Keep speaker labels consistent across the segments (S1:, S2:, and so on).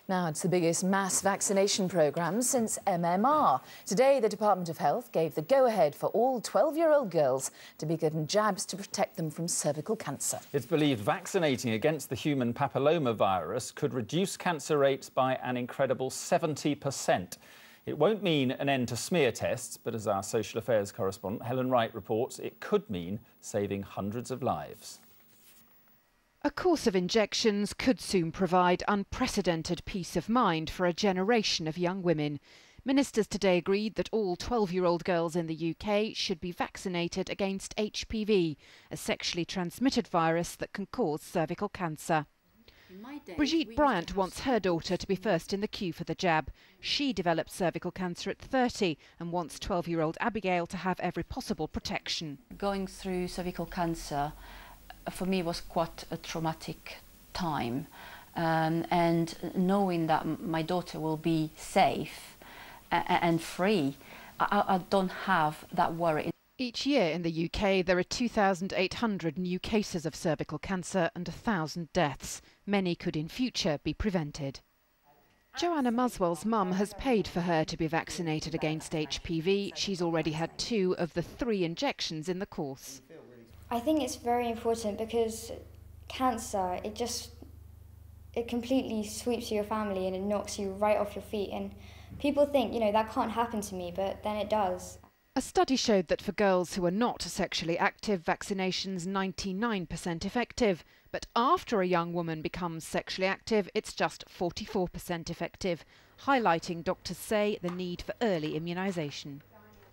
S1: Now it's the biggest mass vaccination programme since MMR. Today, the Department of Health gave the go-ahead for all 12-year-old girls to be given jabs to protect them from cervical cancer.
S2: It's believed vaccinating against the human papillomavirus could reduce cancer rates by an incredible 70%. It won't mean an end to smear tests, but as our social affairs correspondent Helen Wright reports, it could mean saving hundreds of lives.
S3: A course of injections could soon provide unprecedented peace of mind for a generation of young women. Ministers today agreed that all 12-year-old girls in the UK should be vaccinated against HPV, a sexually transmitted virus that can cause cervical cancer. Brigitte Bryant wants her daughter to be first in the queue for the jab. She developed cervical cancer at 30 and wants 12-year-old Abigail to have every possible protection.
S4: Going through cervical cancer for me was quite a traumatic time, and knowing that my daughter will be safe and free, I don't have that worry.
S3: Each year in the UK there are 2,800 new cases of cervical cancer and 1,000 deaths. Many could in future be prevented. Joanna Muswell's mum has paid for her to be vaccinated against HPV. She's already had 2 of the 3 injections in the course.
S5: I think it's very important because cancer, it completely sweeps your family and it knocks you right off your feet. And people think, that can't happen to me, but then it does.
S3: A study showed that for girls who are not sexually active, vaccination's 99% effective. But after a young woman becomes sexually active, it's just 44% effective, highlighting doctors say the need for early immunisation.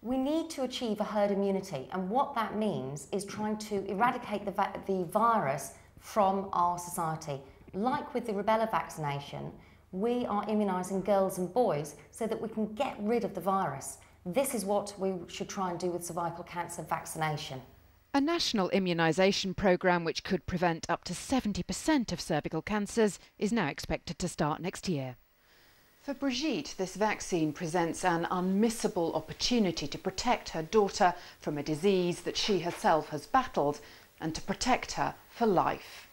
S6: We need to achieve a herd immunity, and what that means is trying to eradicate the virus from our society. Like with the rubella vaccination, we are immunising girls and boys so that we can get rid of the virus. This is what we should try and do with cervical cancer vaccination.
S3: A national immunisation programme which could prevent up to 70% of cervical cancers is now expected to start next year. For Brigitte, this vaccine presents an unmissable opportunity to protect her daughter from a disease that she herself has battled and to protect her for life.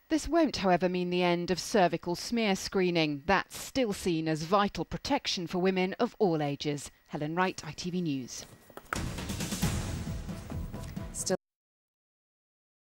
S3: This won't, however, mean the end of cervical smear screening. That's still seen as vital protection for women of all ages. Helen Wright, ITV News.